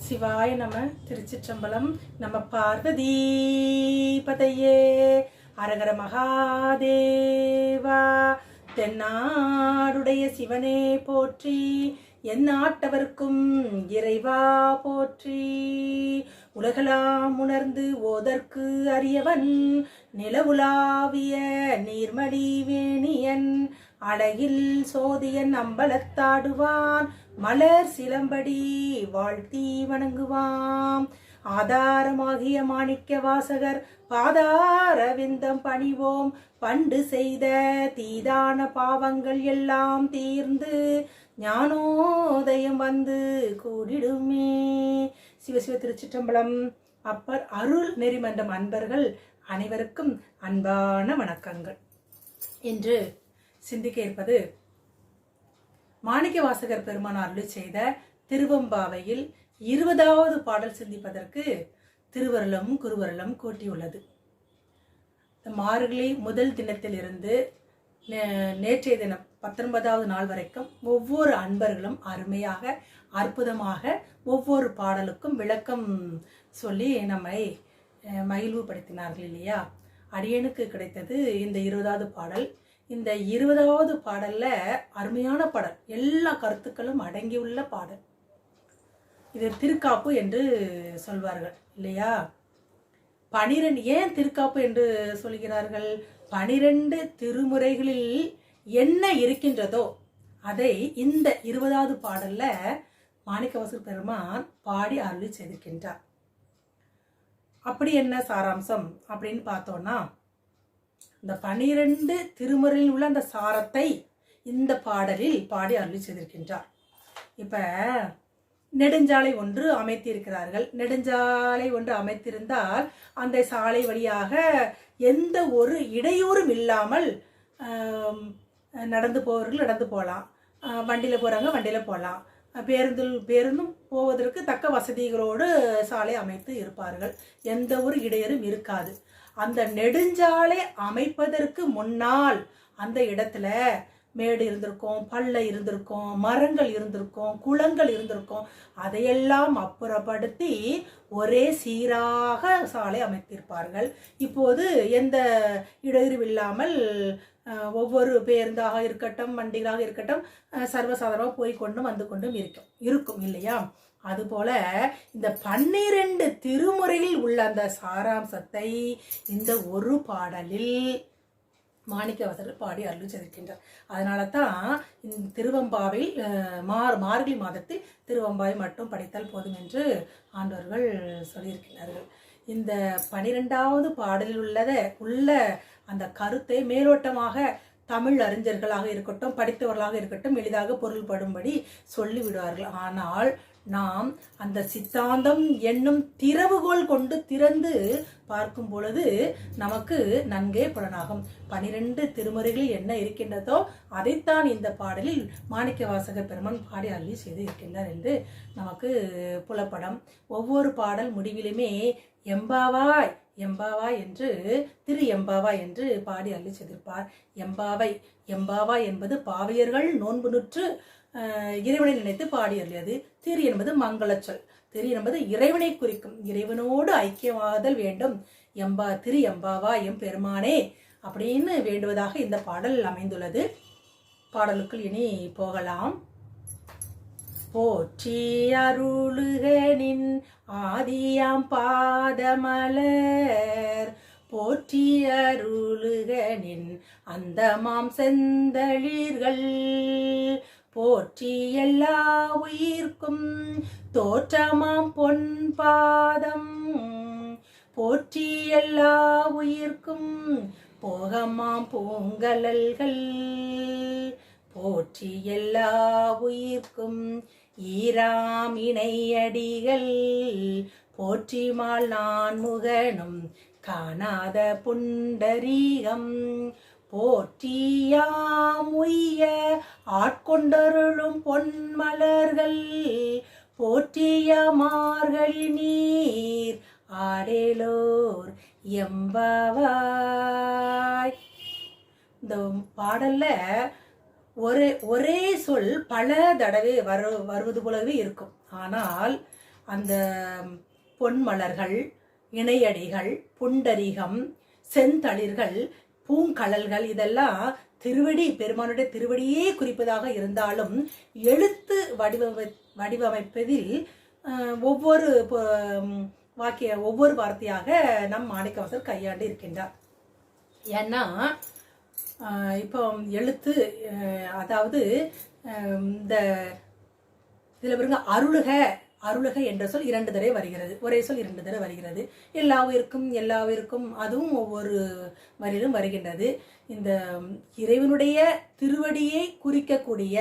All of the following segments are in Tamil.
சிவாய நம. திருச்சிற்றம்பலம். நம பார்வதி பதையே. அரகர மகாதேவா. தென்னாடுடைய சிவனே போற்றி, எந்நாட்டவர்க்கும் இறைவா போற்றி. உலகலாம் உணர்ந்து ஓதற்கு அறியவன், நிலவுலாவிய நீர்மலி வேணியன், அழகில் சோதியன் அம்பலத்தாடுவான், மலர் சிலம்படி வாழ்த்தி வணங்குவாம். ஆதாரமாகிய மாணிக்க வாசகர் பாதார விந்தம் பணிவோம், பண்டு செய்த தீதான பாவங்கள் எல்லாம் தீர்ந்து ஞானோதயம் வந்து கூடிடுமே. சிவசிவ திருச்சிற்றம்பலம். அப்பர் அருள் நெறிமன்றம் அன்பர்கள் அனைவருக்கும் அன்பான வணக்கங்கள். இன்று சிந்திக்க இருப்பது மாணிக்க வாசகர் பெருமான் அருளி செய்த திருவெம்பாவையில் 20வது பாடல் சிந்திப்பதற்கு திருவருளும் குருவருளும் கூட்டியுள்ளது. மார்கழி முதல் தினத்திலிருந்து நேற்றைய தினம் 19வது நாள் வரைக்கும் ஒவ்வொரு அன்பர்களும் அருமையாக அற்புதமாக ஒவ்வொரு பாடலுக்கும் விளக்கம் சொல்லி நம்மை மகிழ்வுபடுத்தினார்கள் இல்லையா? அடியனுக்கு கிடைத்தது இந்த 20வது பாடல். இந்த 20வது பாடல்ல அருமையான பாடல், எல்லா கருத்துக்களும் அடங்கியுள்ள பாடல். இது திருக்காப்பு என்று சொல்வார்கள் இல்லையா? 12 ஏன் திருக்காப்பு என்று சொல்கிறார்கள்? 12 திருமுறைகளில் என்ன இருக்கின்றதோ அதை இந்த 20வது பாடல்ல மாணிக்கவாசகர் பெருமான் பாடி அருளி செய்திருக்கின்றார். அப்படி என்ன சாராம்சம் அப்படின்னு பார்த்தோம்னா, இந்த 12 திருமுறையில் உள்ள அந்த சாரத்தை இந்த பாடலில் பாடி அருளி செய்திருக்கின்றார். இப்ப நெடுஞ்சாலை ஒன்று அமைத்திருக்கிறார்கள். நெடுஞ்சாலை ஒன்று அமைத்திருந்தால் அந்த சாலை வழியாக எந்த ஒரு இடையூறும் இல்லாமல் நடந்து போவர்கள் நடந்து போகலாம், வண்டியில் போகிறவங்க வண்டியில் போகலாம், பேருந்தும் போவதற்கு தக்க வசதிகளோடு சாலை அமைத்து இருப்பார்கள். எந்த ஒரு இடையூறும் இருக்காது. அந்த நெடுஞ்சாலை அமைப்பதற்கு முன்னால் அந்த இடத்துல மேடு இருந்திருக்கும், பள்ளை இருந்திருக்கும், மரங்கள் இருந்திருக்கும், குளங்கள் இருந்திருக்கும். அதையெல்லாம் அப்புறப்படுத்தி ஒரே சீராக சாலை அமைத்திருப்பார்கள். இப்போது எந்த இடையூறு இல்லாமல் ஒவ்வொரு பேருந்தாக இருக்கட்டும், வண்டிகளாக இருக்கட்டும், சர்வசாதாரணமாக போய் கொண்டும் வந்து கொண்டும் இருக்கும் இல்லையா? அதுபோல இந்த 12 திருமுறையில் உள்ள அந்த சாராம்சத்தை இந்த ஒரு பாடலில் மாணிக்கவாசகர் பாடி அருளி செய்திருக்கின்றார். அதனால தான் இந்த திருவெம்பாவில் மார்கழி மாதத்தில் திருவெம்பாவை மட்டும் படித்தால் போதும் என்று ஆண்டவர்கள் சொல்லியிருக்கிறார்கள். இந்த 12வது பாடலில் உள்ள அந்த கருத்தை மேலோட்டமாக தமிழ் அறிஞர்களாக இருக்கட்டும், படித்தவர்களாக இருக்கட்டும், எளிதாக பொருள்படும்படி சொல்லிவிடுவார்கள். ஆனால் நாம் அந்த சித்தாந்தம் என்னும் திறவுகோல் கொண்டு திறந்து பார்க்கும் பொழுது நமக்கு நன்கே புலனாகும். 12 திருமுறைகளில் என்ன இருக்கின்றதோ அதைத்தான் இந்த பாடலில் மாணிக்கவாசகர் பெருமான் பாடி அருளி செய்து இருக்கின்றார் என்று நமக்கு புலப்படும். ஒவ்வொரு பாடல் முடிவிலுமே எம்பாவாய் எம்பாவாய் என்று திரு எம்பாவாய் என்று பாடி அருளி செய்திருப்பார். எம்பாவாய் என்பது பாவையர்கள் நோன்பு நுற்று இறைவனை நினைத்து பாடி அருளியது. திரு என்பது மங்களச்சொல். திரு என்பது இறைவனை குறிக்கும். இறைவனோடு ஐக்கியமாதல் வேண்டும். திரு எம்பாவா எம் பெருமானே அப்படின்னு வேண்டுவதாக இந்த பாடல் அமைந்துள்ளது. பாடலுக்குள் இனி போகலாம். போற்றி அருளுகனின் ஆதியாம் பாதமலர், போற்றி அருளுகனின் அந்தமாம் செந்தளிர்கள், போற்றி எல்லா உயிர்க்கும் தோற்றமாம் பொன் பாதம், போற்றி எல்லா உயிர்க்கும் போகமாம் பூங்கலல்கள், போற்றி எல்லா உயிர்க்கும் ஈராம் இணையடிகள், போற்றிமால் நான் முகனும் காணாத புண்டரீகம், போற்றியாம் உய்ய ஆட்கொண்டருளும் பொன்மலர்கள், போற்றிய மார்கழி நீர் ஆடேலோர் எம்பாவாய். இந்த பாடல்ல ஒரே சொல் பல தடவை வருவது போலவே இருக்கும். ஆனால் அந்த பொன்மலர்கள், இணையடிகள், புண்டரீகம், செந்தளிர்கள், பூங்கழல்கள் இதெல்லாம் திருவடி, பெருமானுடைய திருவடியே குறிப்பதாக இருந்தாலும் எழுத்து வடிவமைப்பதில் ஒவ்வொரு ஒவ்வொரு வார்த்தையாக நம் மாணிக்கவாசகர் கையாண்டு இருக்கின்றார். ஏன்னா இப்போ எழுத்து, அதாவது இந்த இதில் பாருங்க, அருளுக என்ற சொல் 2 தடவை வருகிறது, ஒரே சொல் 2 தடவை வருகிறது. எல்லாவிற்கும் அதுவும் ஒவ்வொரு வரியிலும் வருகின்றது. இந்த இறைவனுடைய திருவடியை குறிக்கக்கூடிய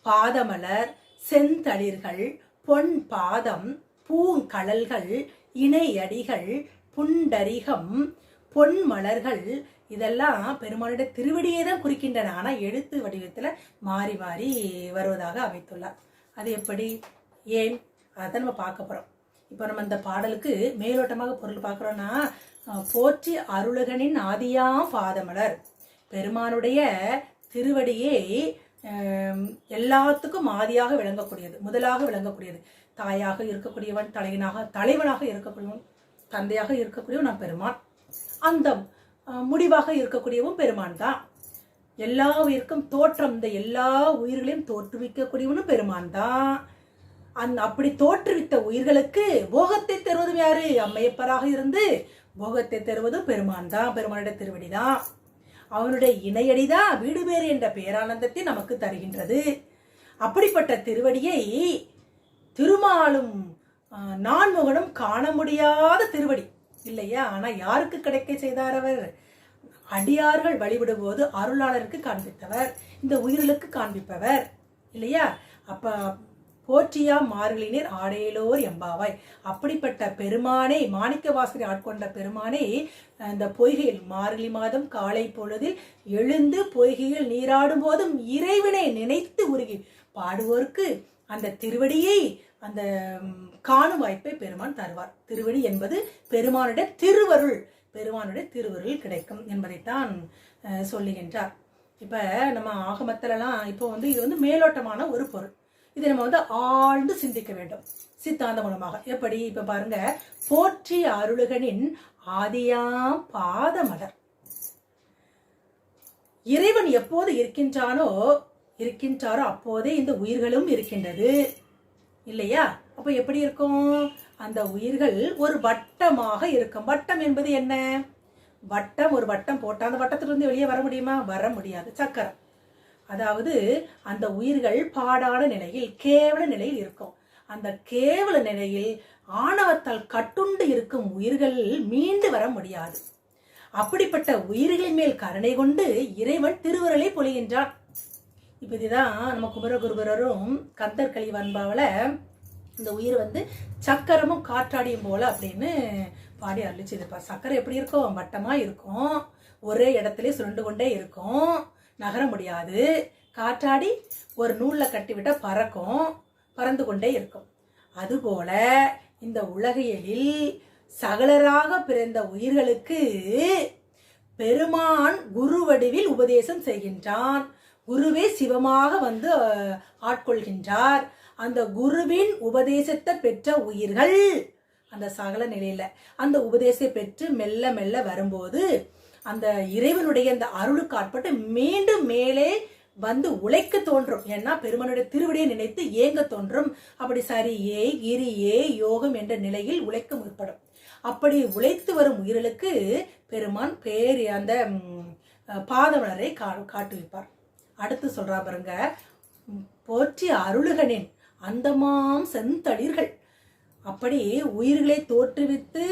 பாதமலர், செந்தளிர்கள், பொன் பாதம், பூங்கழல்கள், இணையடிகள், புண்டரிகம், பொன்மலர்கள் இதெல்லாம் பெருமானுடைய திருவடியை தான் குறிக்கின்றன. ஆனால் எழுத்து வடிவத்தில் மாறி மாறி வருவதாக அமைத்துள்ளார். அது எப்படி, ஏன், அதை நம்ம பார்க்க போகிறோம். இப்போ நம்ம இந்த பாடலுக்கு மேலோட்டமாக பொருள் பார்க்குறோன்னா, போற்றி அருளகனின் ஆதியாம் பாதமலர், பெருமானுடைய திருவடியே எல்லாத்துக்கும் ஆதியாக விளங்கக்கூடியது, முதலாக விளங்கக்கூடியது. தாயாக இருக்கக்கூடியவன், தலைவனாக இருக்கக்கூடியவன், தந்தையாக இருக்கக்கூடியவன் நான் பெருமான். அந்த முடிவாக இருக்கக்கூடியவன் பெருமான் தான். எல்லா உயிருக்கும் தோற்றம், இந்த எல்லா உயிர்களையும் தோற்றுவிக்கக்கூடியவனும் பெருமான் தான். அப்படி தோற்றுவித்த உயிர்களுக்கு போகத்தை தருவதும் யாரு? அம்மையப்பராக இருந்து போகத்தை தருவதும் பெருமான் தான், பெருமானுடைய திருவடி தான். அவனுடைய இணையடிதான் வீடு பேறு என்ற பேரானந்தத்தை நமக்கு தருகின்றது. அப்படிப்பட்ட திருவடியை திருமாலும் நான்முகனும் காண முடியாத திருவடி இல்லையா? ஆனா யாருக்கு கிடைக்க செய்தார் அவர்? அடியார்கள் வழிபடும் போது அருளாளருக்கு காண்பித்தவர், இந்த உயிர்களுக்கு காண்பிப்பவர் இல்லையா? அப்ப போற்றியா மார்கழி நீர் ஆடையிலோர் எம்பாவாய், அப்படிப்பட்ட பெருமானை, மாணிக்கவாசகரை ஆட்கொண்ட பெருமானை இந்த பொய்கையில் மார்கழி மாதம் காலை பொழுதில் எழுந்து பொய்கையில் நீராடும் போதும் இறைவனை நினைத்து உருகி பாடுவோருக்கு அந்த திருவடியை, அந்த காணும் வாய்ப்பை பெருமான் தருவார். திருவடி என்பது பெருமானுடைய திருவருள், பெருமானுடைய திருவருள் கிடைக்கும் என்பதைத்தான் சொல்லுகின்றார். இப்ப நம்ம ஆகமத்திலலாம் இப்போ இது மேலோட்டமான ஒரு பொருள். இதை நம்ம ஆழ்ந்து சிந்திக்க வேண்டும் சித்தாந்த மூலமாக. எப்படி? இப்ப பாருங்க, போற்றி அருளுகனின் ஆதியாம் பாதமலர். இறைவன் எப்போது இருக்கின்றாரோ அப்போதே இந்த உயிர்களும் இருக்கின்றது இல்லையா? அப்ப எப்படி இருக்கும்? அந்த உயிர்கள் ஒரு வட்டமாக இருக்கும். வட்டம் என்பது என்ன? வட்டம், ஒரு வட்டம் போட்டா அந்த வட்டத்திலிருந்து வெளியே வர முடியுமா? வர முடியாது. சக்கரம், அதாவது அந்த உயிர்கள் பாடான நிலையில், கேவல நிலையில் இருக்கும். அந்த கேவல நிலையில் ஆணவத்தால் கட்டுண்டு இருக்கும் உயிர்கள் மீண்டு வர முடியாது. அப்படிப்பட்ட உயிர்களின் மேல் கருணை கொண்டு இறைவன் திருவருளை பொழிகின்றான். இப்ப இதுதான் நம்ம குமரகுருபரரும் கந்தர் கலிவன்பாவில இந்த உயிர் சக்கரமும் காற்றாடியும் போல அப்படின்னு பாடி அருளிச்சிருப்பார். சக்கரம் எப்படி இருக்கும்? வட்டமா இருக்கும், ஒரே இடத்துல சுருண்டு கொண்டே இருக்கும், நகர முடியாது. காற்றாடி ஒரு நூல்ல கட்டிவிட்ட பறந்து கொண்டே இருக்கும். அதுபோல இந்த உலகியலில் சகலராக பிறந்த உயிர்களுக்கு பெருமான் குரு வடிவில் உபதேசம் செய்கின்றான். குருவே சிவமாக ஆட்கொள்கின்றார். அந்த குருவின் உபதேசத்தை பெற்ற உயிர்கள் அந்த சகல நிலையில அந்த உபதேசத்தை பெற்று மெல்ல மெல்ல வரும்போது அந்த இறைவனுடைய அந்த அருளுக்கு ஆட்பட்டு மீண்டும் மேலே உழைக்க தோன்றும். ஏன்னா பெருமானுடைய திருவடியை நினைத்து ஏங்க தோன்றும். அப்படி சரியே கிரியே யோகம் என்ற நிலையில் உழைக்க முற்படும். அப்படி உழைத்து வரும் உயிர்களுக்கு பெருமான் அந்த பாதமலரை காட்டுவிப்பார். அடுத்து சொல்றா பாருங்க, போற்றி அருளுகனின் அந்தமாம் செந்தளிர்கள். அப்படி உயிர்களை தோற்றுவித்து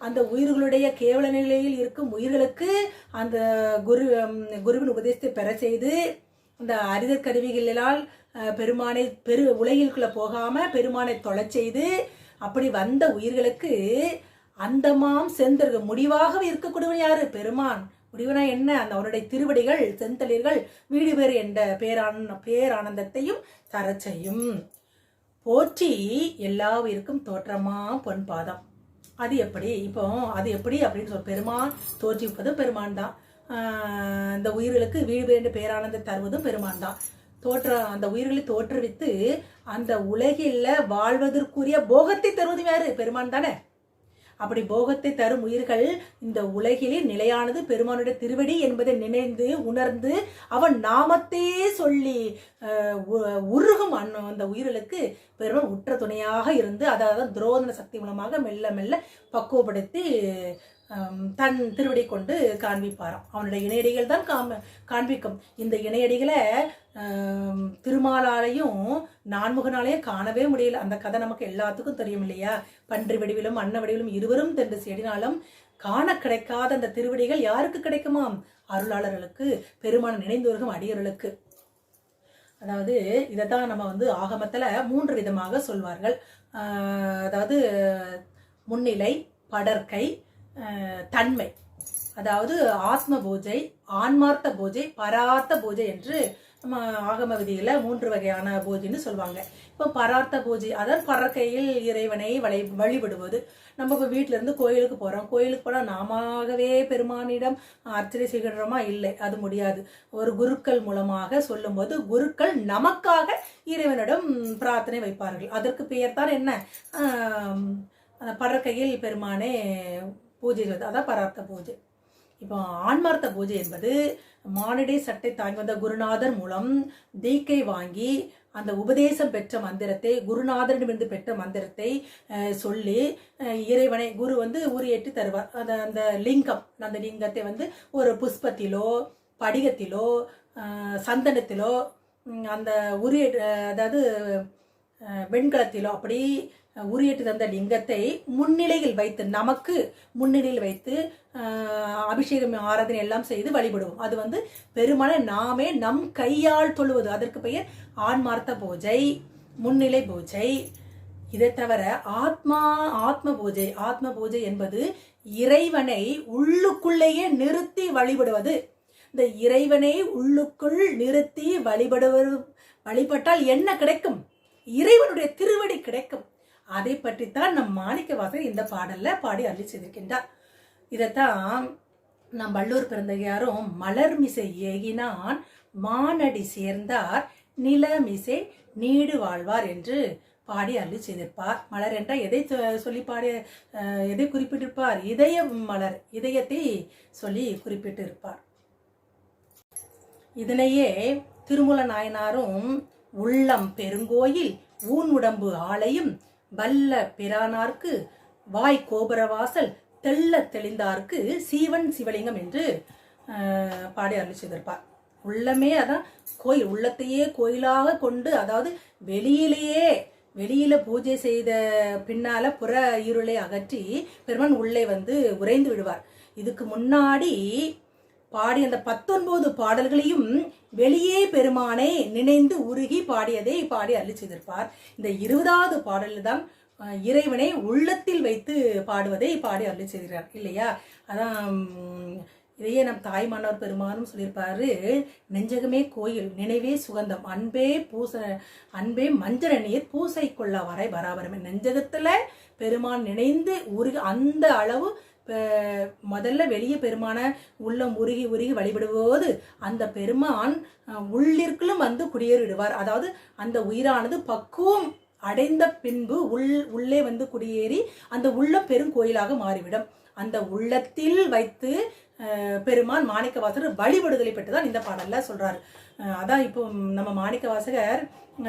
அந்த உயிர்களுடைய கேவல நிலையில் இருக்கும் உயிர்களுக்கு அந்த குருவின் உபதேசத்தை பெற செய்து அந்த அறிதற் கருவிகளால் பெருமானை உலகிற்குள்ள போகாம பெருமானை தொலை செய்து அப்படி வந்த உயிர்களுக்கு அந்தமாம் செந்தர்கள் முடிவாக இருக்கக்கூடியவன் யாரு? பெருமான். முடிவனா என்ன? அந்த அவருடைய திருவடிகள், செந்தளிர்கள் வீடு பேறு என்ற பேரானந்தத்தையும் தர செய்யும். போற்றி எல்லாவிற்கும் தோற்றமா பொன் பாதம். அது எப்படி? இப்போ அது எப்படி அப்படின்னு சொல்ல, பெருமான் தோற்றுவிப்பதும் பெருமான் தான். இந்த உயிர்களுக்கு வீடு பேறு என்ற பேரானந்தத்தை தருவதும் பெருமான் தான். அந்த உயிர்களை தோற்றுவித்து அந்த உலகில் வாழ்வதற்குரிய போகத்தை தருவது யாரு? பெருமான் தானே. அப்படி போகத்தை தரும் உயிர்கள் இந்த உலகிலே நிலையானது பெருமானுடைய திருவடி என்பதை நினைந்து உணர்ந்து அவன் நாமத்தையே சொல்லி உருகும் அந்த உயிர்களுக்கு பெருமான் உற்ற துணையாக இருந்து, அதாவது துரோதன சக்தி மூலமாக மெல்ல மெல்ல பக்குவப்படுத்தி தன் திருவடி கொண்டு காண்பிப்பாராம். அவனுடைய இணையடிகள் தான் காண்பிக்கும். இந்த இணையடிகளை திருமாலாலையும் நான்முகனாலையும் காணவே முடியல. அந்த கதை நமக்கு எல்லாத்துக்கும் தெரியும் இல்லையா? பன்றி வடிவிலும் அன்ன வடிவிலும் இருவரும் தென்று செடினாலும் காண கிடைக்காத அந்த திருவடிகள் யாருக்கு கிடைக்குமாம்? அருளாளர்களுக்கு, பெருமான் நினைந்து வருகும் அடியர்களுக்கு. அதாவது இதைத்தான் நம்ம ஆகமத்துல 3 விதமாக சொல்வார்கள். அதாவது முன்னிலை, படற்கை, தன்மை. அதாவது ஆத்ம பூஜை, ஆன்மார்த்த பூஜை, பரார்த்த பூஜை என்று நம்ம ஆகம விதியில 3 வகையான பூஜைன்னு சொல்லுவாங்க. இப்போ பரார்த்த பூஜை, அதாவது பறக்கையில் இறைவனை வழிபடுவது. நம்ம இப்போ வீட்டில இருந்து கோயிலுக்கு போறோம். கோயிலுக்கு போனால் நாமவே பெருமானிடம் அர்ச்சனை செய்கிறோமா? இல்லை, அது முடியாது. ஒரு குருக்கள் மூலமாக சொல்லும்போது குருக்கள் நமக்காக இறைவனிடம் பிரார்த்தனை வைப்பார்கள். அதற்கு பெயர் தான் என்ன? பறக்கையில் பெருமானே பூஜை, அதான் பரார்த்த பூஜை. இப்போ ஆன்மார்த்த பூஜை என்பது மானிடை சட்டை தாங்கி வந்த குருநாதர் மூலம் தீக்கை வாங்கி அந்த உபதேசம் பெற்ற மந்திரத்தை, குருநாதரிடமிருந்து பெற்ற மந்திரத்தை சொல்லி இறைவனை குரு உரியேற்றி தருவார். அந்த லிங்கம், அந்த லிங்கத்தை ஒரு புஷ்பத்திலோ படிகத்திலோ சந்தனத்திலோ அந்த அதாவது வெண்கலத்திலோ அப்படி உரியேற்றி தந்த லிங்கத்தை முன்னிலையில் வைத்து, நமக்கு முன்னிலையில் வைத்து அபிஷேகம் ஆராதனை எல்லாம் செய்து வழிபடுவோம். அது பெருமானை நாமே நம் கையால் தொழுவது. அதற்கு பெயர் ஆன்மார்த்த பூஜை, முன்னிலை பூஜை. இதை தவிர ஆத்ம பூஜை. ஆத்ம பூஜை என்பது இறைவனை உள்ளுக்குள்ளேயே நிறுத்தி வழிபடுவது. இந்த இறைவனை உள்ளுக்குள் நிறுத்தி வழிபட்டால் என்ன கிடைக்கும்? இறைவனுடைய திருவடி கிடைக்கும். அதை பற்றித்தான் நம் மாணிக்கவாசகர் இந்த பாடல்ல பாடி அருளி செய்திருக்கின்றார். இதைத்தான் நம் வள்ளூர் பிறந்தகையாரும் மலர்மிசை ஏகினான் மானடி சேர்ந்தார் நிலமிசை நீடு வாழ்வார் என்று பாடி அருளி செய்திருப்பார். மலர் என்றால் எதை சொல்லி எதை குறிப்பிட்டிருப்பார்? இதய மலர், இதயத்தை சொல்லி குறிப்பிட்டு இருப்பார். இதனையே திருமூல நாயனாரும் உள்ளம் பெருங்கோயில் ஊன் உடம்பு ஆலயம் வல்ல பிரானார்க்கு வாய் கோபுரவாசல் தெள்ள தெளிந்தார்க்கு சீவன் சிவலிங்கம் என்று பாடி அருளி செய்திருப்பார். உள்ளமே அதான் கோயில், உள்ளத்தையே கோயிலாக கொண்டு, அதாவது வெளியில பூஜை செய்த பின்னால புற இருளை அகற்றி பெருமான் உள்ளே உறைந்து விடுவார். இதுக்கு முன்னாடி பாடி அந்த 19 பாடல்களையும் வெளியே பெருமானை நினைந்து உருகி பாடியதை பாடி அருளி செய்திருப்பார். இந்த 20வது பாடலில் தான் இறைவனை உள்ளத்தில் வைத்து பாடுவதை பாடி அருளி செய்கிறார் இல்லையா? அதான் இதையே நம் தாய்மானவர் பெருமானும் சொல்லியிருப்பாரு. நெஞ்சகமே கோயில், நினைவே சுகந்தம், அன்பே மஞ்சள் நீர் பூசை கொள்ள வரை பராபரமே. நெஞ்சகத்துல பெருமான் நினைந்து உருகி அந்த அளவு முதல்ல வெளியே பெருமான உள்ளம் உருகி வழிபடும்போது அந்த பெருமான் உள்ளிற்குள்ளும் குடியேறிடுவார். அதாவது அந்த உயிரானது பக்குவம் அடைந்த பின்பு உள்ளே குடியேறி அந்த உள்ளம் பெருங்கோயிலாக மாறிவிடும். அந்த உள்ளத்தில் வைத்து பெருமான் மாணிக்கவாசகர் வழிபடுதலை பெற்றுதான் இந்த பாடல்ல சொல்றாரு. அதான் இப்போ நம்ம மாணிக்கவாசகர்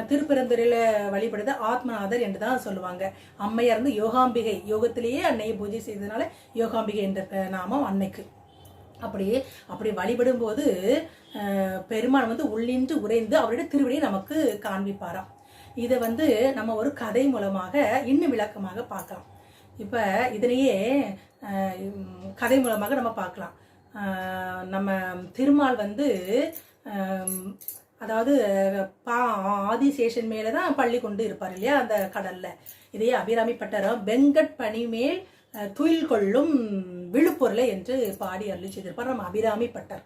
திருப்பெருந்துறையில வழிபடுத ஆத்மநாதர் என்று தான் சொல்லுவாங்க. அம்மையார் யோகாம்பிகை, யோகத்திலேயே அன்னையை பூஜை செய்ததுனால யோகாம்பிகை என்ற நாமம் அன்னைக்கு. அப்படி வழிபடும் போது பெருமான் உள்ளின்று உறைந்து அவருடைய திருவடியை நமக்கு காண்பிப்பாராம். இதை நம்ம ஒரு கதை மூலமாக இன்னும் விளக்கமாக பார்க்கலாம். இப்ப இதனையே கதை மூலமாக நம்ம பார்க்கலாம். நம்ம திருமால் அதாவது ஆதிசேஷன் மேலதான் பள்ளி கொண்டு இருப்பார் இல்லையா அந்த கடல்ல. இதையே அபிராமி பட்டரம் வெங்கட் பனி மேல் துயில் கொள்ளும் விழுப்பொருளை என்று பாடி அருளி செய்திருப்பார் நம்ம அபிராமி பட்டர்.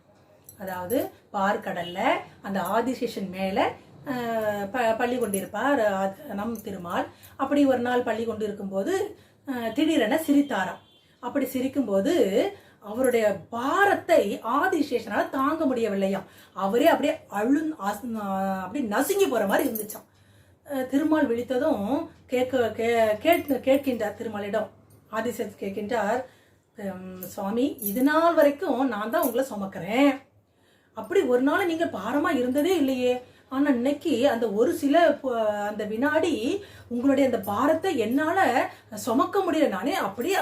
அதாவது பார்க்கடல்ல அந்த ஆதிசேஷன் மேல பள்ளி கொண்டிருப்பார் நம் திருமால். அப்படி ஒரு நாள் பள்ளி கொண்டு இருக்கும்போது திடீரென சிரித்தாராம். அப்படி சிரிக்கும்போது அவருடைய பாரத்தை ஆதிசேஷனால் தாங்க முடியவில்லையாம். அவரே அப்படியே அப்படி நசுங்கி போற மாதிரி இருந்துச்சாம். திருமால் விழித்ததும் கேட்கின்றார் திருமாலிடம். ஆதிசேஷன் கேட்கின்றார், சுவாமி, இது நாள் வரைக்கும் நான் தான் உங்களை சுமக்கிறேன், அப்படி ஒரு நாள் நீங்க பாரமா இருந்ததே இல்லையே. ஆனா இன்னைக்கு அந்த ஒரு சில அந்த வினாடி உங்களுடைய அந்த பாரத்தை என்னால சுமக்க முடியல, நானே அப்படியே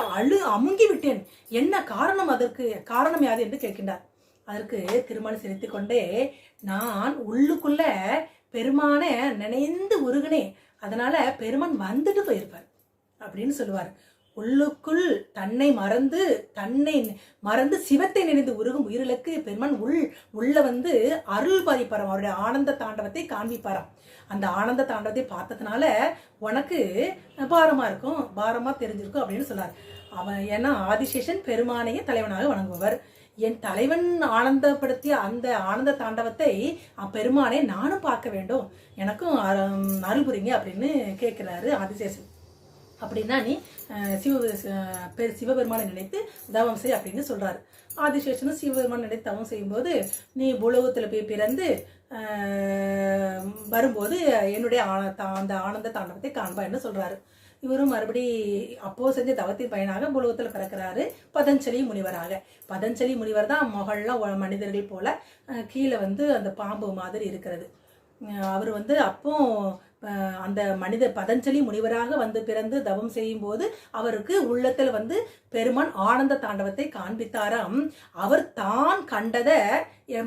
அமுங்கி விட்டேன், என்ன காரணம், அதற்கு காரணம் யாது என்று கேட்கின்றார். அதற்கு திருமால் சிரித்து கொண்டே, நான் உள்ளுக்குள்ள பெருமான நினைந்து உருகினேன், அதனால பெருமான் வந்துட்டு போயிருப்பார் அப்படின்னு சொல்லுவார். உள்ளுக்குள் தன்னை மறந்து சிவத்தை நினைந்து உருகும் உயிர்களுக்கு பெருமான் உள்ள வந்து அருள் பாதிப்பாராம், அவருடைய ஆனந்த தாண்டவத்தை காண்பிப்பாராம். அந்த ஆனந்த தாண்டவத்தை பார்த்ததுனால உனக்கு பாரமா இருக்கும், பாரமா தெரிஞ்சிருக்கும் அப்படின்னு சொன்னார். அவன் ஏன்னா ஆதிசேஷன் பெருமானையே தலைவனாக வணங்குபவர். என் தலைவன் ஆனந்தப்படுத்திய அந்த ஆனந்த தாண்டவத்தை பெருமானை நானும் பார்க்க வேண்டும், எனக்கும் அருள் புரிங்க அப்படின்னு கேட்கிறாரு ஆதிசேஷன். அப்படின்னா நீ சிவபெருமானை நினைத்து தவம் செய் அப்படின்னு சொல்றாரு. ஆதிசேஷனும் சிவபெருமானை நினைத்து தவம் செய்யும்போது, நீ பூலோகத்துல போய் பிறந்து வரும்போது என்னுடைய அந்த ஆனந்த தாண்டவத்தை காண்பா என்று சொல்றாரு. இவரும் மறுபடி அப்போ செஞ்ச தவத்தின் பயனாக பூலோகத்தில் பிறக்கிறாரு பதஞ்சலி முனிவராக. பதஞ்சலி முனிவர் தான் முகல்லாம் மனிதர்கள் போல கீழே வந்து அந்த பாம்பு மாதிரி இருக்கிறது. அவர் வந்து அப்போ அந்த பதஞ்சலி முனிவராக வந்து பிறந்து தவம் செய்யும் போது அவருக்கு உள்ளத்தில் வந்து பெருமான் ஆனந்த தாண்டவத்தை காண்பித்தாராம். அவர் தான் கண்டதை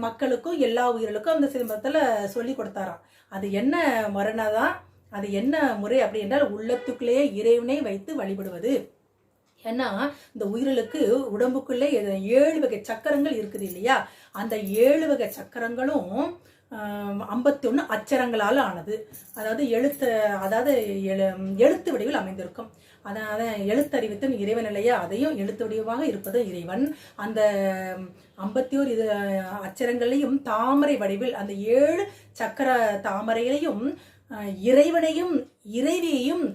மக்களுக்கும் எல்லா உயிர்களுக்கும் அந்த சிலம்பத்துல சொல்லி கொடுத்தாராம். அது என்ன மரணதான், அது என்ன முறை அப்படி என்றால், உள்ளத்துக்குள்ளேயே இறைவனை வைத்து வழிபடுவது. ஏன்னா இந்த உயிர்களுக்கு உடம்புக்குள்ளே 7 வகை சக்கரங்கள் இருக்குது இல்லையா, அந்த 7 வகை சக்கரங்களும் 51 அச்சரங்களால் ஆனது. அதாவது எழுத்து வடிவில் அமைந்திருக்கும். அதாவது எழுத்தறிவித்தன் இறைவன் இல்லையா, அதையும் எழுத்து வடிவாக இருப்பது இறைவன். அந்த 51 அச்சரங்களையும் தாமரை வடிவில் அந்த 7 சக்கர தாமரைகளையும் இறைவனையும் இறைவியையும்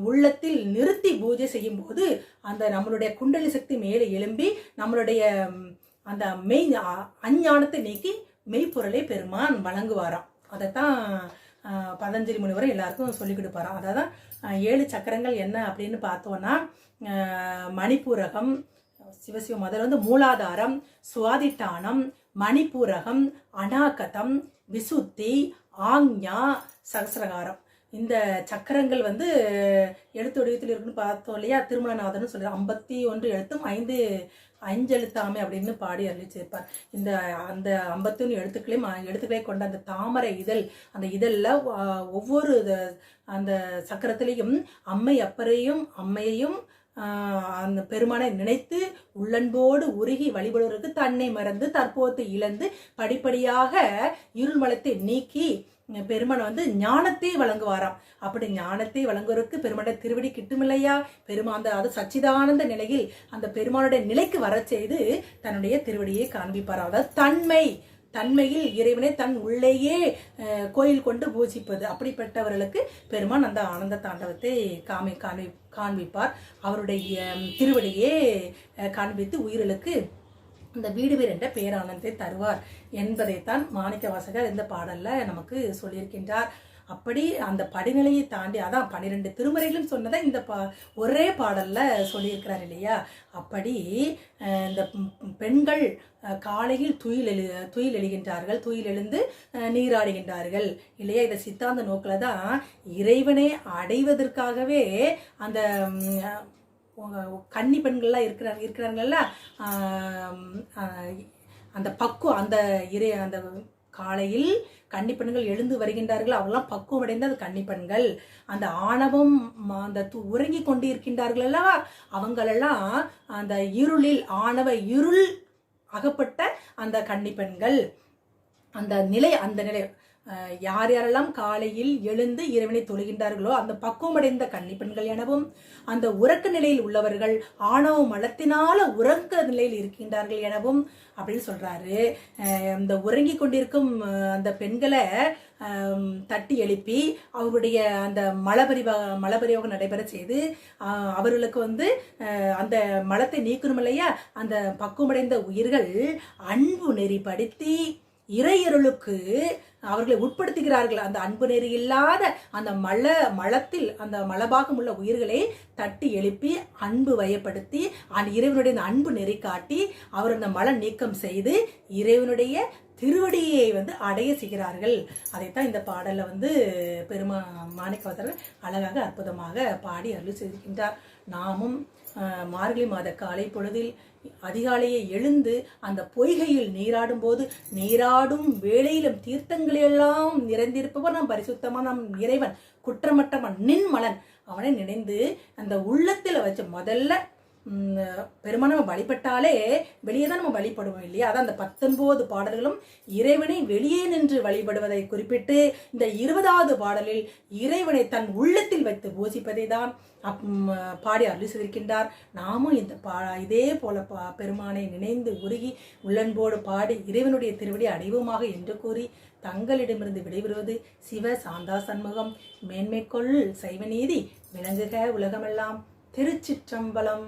உள்ளத்தில் நிறுத்தி பூஜை செய்யும் போது அந்த நம்மளுடைய குண்டலி சக்தி மேலே எழும்பி நம்மளுடைய அந்த அஞ்ஞானத்தை நீக்கி மெய்ப்பொருளை பெருமான் வழங்குவாராம். அதைத்தான் பதஞ்சலி முனிவரை எல்லாருக்கும் சொல்லி கொடுப்பாராம். அதான் 7 சக்கரங்கள் என்ன அப்படின்னு பார்த்தோம்னா, மணிப்பூரகம், சிவசிவ முதல்ல வந்து மூலாதாரம், சுவாதிட்டானம், மணிப்பூரகம், அநாகதம், விசுத்தி, ஆக்ஞா, சகசிரகாரம். இந்த சக்கரங்கள் வந்து எழுத்து வடிவத்தில் இருக்குன்னு பார்த்தோம் இல்லையா. திருமலநாதன் சொல்ற 51 எழுத்தும் 5 எழுத்தாமை அப்படின்னு பாடி அறிவிச்சிருப்பார். அந்த 51 எழுத்துக்களை கொண்ட அந்த தாமரை இதழ், அந்த இதழில் ஒவ்வொரு அந்த சக்கரத்திலையும் அம்மை அப்பரையும் அம்மையையும் அந்த பெருமானை நினைத்து உள்ளன்போடு உருகி வழிபடுவதற்கு தன்னை மறந்து தற்போது இழந்து படிப்படியாக இருள்மலத்தை நீக்கி பெருமான் வந்து ஞானத்தை வழங்குவாராம். அப்படி ஞானத்தை வழங்குவதற்கு பெருமானுடைய திருவடி கிட்டுமில்லையா, பெருமான் அது சச்சிதானந்த நிலையில் அந்த பெருமானுடைய நிலைக்கு வர செய்து தன்னுடைய திருவடியை காண்பிப்பாராம். அதாவது தன்மையில் இறைவனை தன் உள்ளேயே கோயில் கொண்டு பூஜிப்பது. அப்படிப்பட்டவர்களுக்கு பெருமான் அந்த ஆனந்த தாண்டவத்தை காண்பிப்பார். அவருடைய திருவடியே காண்பித்து உயிர்களுக்கு இந்த வீடு வீர் என்ற பேரானந்தத்தை தருவார் என்பதைத்தான் மாணிக்க வாசகர் இந்த பாடல்ல நமக்கு சொல்லியிருக்கின்றார். அப்படி அந்த படிநிலையை தாண்டி, அதான் 12 திருமுறைகளும் சொன்னதை இந்த ஒரே பாடல்ல சொல்லியிருக்கிறார் இல்லையா. அப்படி இந்த பெண்கள் காலையில் துயில் எழுகின்றார்கள், துயில் எழுந்து நீராடுகின்றார்கள் இல்லையா. இந்த சித்தாந்த நோக்கில் தான் இறைவனை அடைவதற்காகவே அந்த கன்னி பெண்கள்லாம் இருக்கிறாங்கல்ல, அந்த பக்குவம் அந்த காலையில் கன்னி பெண்கள் எழுந்து வருகின்றார்கள், அவெல்லாம் பக்குவம் அடைந்த அந்த கன்னி பெண்கள். அந்த ஆணவம் அந்த உறங்கி கொண்டு இருக்கின்றார்கள் அல்லவா, அவங்களெல்லாம் அந்த இருளில் ஆணவ இருள் அகப்பட்ட அந்த கன்னி பெண்கள். அந்த நிலை யார் யாரெல்லாம் காலையில் எழுந்து இறைவனை தொழுகின்றார்களோ அந்த பக்குவமடைந்த கன்னி பெண்கள் எனவும், அந்த உறக்க நிலையில் உள்ளவர்கள் ஆணவ மலத்தினால உறக்க நிலையில் இருக்கின்றார்கள் எனவும் அப்படின்னு சொல்றாரு. இந்த உறங்கி கொண்டிருக்கும் அந்த பெண்களை தட்டி எழுப்பி அவருடைய அந்த மலபரியோகம் நடைபெற செய்து அவர்களுக்கு அந்த மலத்தை நீக்கணும் இல்லையா, அந்த பக்குவமடைந்த உயிர்கள் அன்பு நெறிப்படுத்தி இறையருளுக்கு அவர்களை உட்படுத்துகிறார்கள். அந்த அன்பு நெறி இல்லாத அந்த மலத்தில் அந்த மலபாகம் உள்ள உயிர்களை தட்டி எழுப்பி அன்பு வயப்படுத்தி இறைவனுடைய அந்த அன்பு நெறி காட்டி அவர் அந்த மல நீக்கம் செய்து இறைவனுடைய திருவடியை அடைய செய்கிறார்கள். அதைத்தான் இந்த பாடல்ல மாணிக்கவாசகர் அழகாக அற்புதமாக பாடி அருள் செய்திருக்கின்றார். நாமும் மார்கழி மாத காலை பொழுதில் அதிகாலையே எழுந்து அந்த பொய்கையில் நீராடும் போது, நீராடும் வேளையிலும் தீர்த்தங்களெல்லாம் நிறைந்திருப்பவர் நம் பரிசுத்தமான நம் இறைவன், குற்றமற்றவன் நின்மலன், அவனை நினைந்து அந்த உள்ளத்தில் வச்சு முதல்ல பெருமாள் நம்ம வழிபட்டாலே வெளியே தான் நம்ம வழிபடுவோம் இல்லையா. அதான் அந்த 19 பாடல்களும் இறைவனை வெளியே நின்று வழிபடுவதை குறிப்பிட்டு, இந்த 20வது பாடலில் இறைவனை தன் உள்ளத்தில் வைத்து பூசிப்பதை தான் பாடி அருள் செய்திருக்கின்றார். நாமும் இதே போல பெருமானை நினைந்து உருகி உள்ளன்போடு பாடி இறைவனுடைய திருவடி அடைவோமாக என்று கூறி தங்களிடமிருந்து விடைபெறுவது சிவ சாந்தா சண்முகம். மேன்மைக்கொள் சைவநீதி விளங்குக உலகமெல்லாம். திருச்சிற்றம்பலம்.